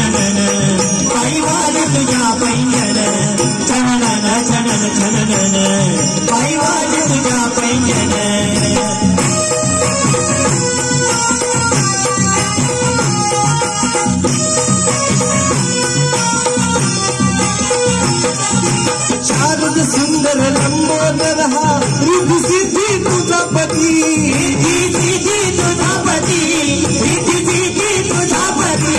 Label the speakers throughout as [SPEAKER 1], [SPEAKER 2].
[SPEAKER 1] छनन पायी वाजे तुझ्या पैंजण छनन छनन छनन पायी वाजे तुझ्या पैंजण शारद सुंदर लंबोदर हा रिद्धी सिद्धी तुझा पती रिद्धी सिद्धी तुझा पती रिद्धी सिद्धी तुझा पती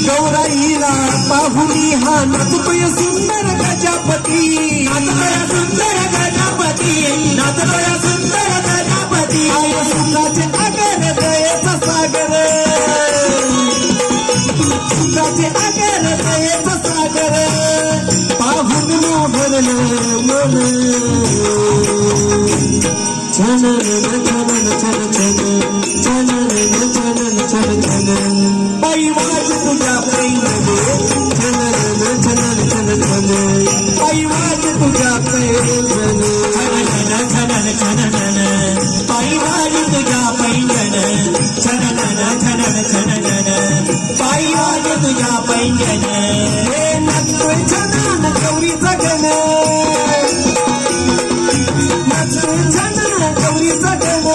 [SPEAKER 1] गौराईला पाहुणी हा नाचतोय सुंदर गजापती नाचतोय सुंदर गजापती नाचतोय सुंदर गजापती आय सुखाचे आगर दयेचा सागर सुखाचे आगर दयेचा सागर पाहुण भरलं मन छनन छनन छन छन छनन छनन छन छन पायी वाज तुझ्या पैंजण छनन छनन छन छन पायी वाज तुझ्या पैंजण छनन छनन छनन पायी वाज तुझ्या पैंजण छनन छनन छनन पायी वाज तुझ्या पैंजण हे नाचतोय छनन गौरीचा गण नाचतोय छनन गौरीचा गण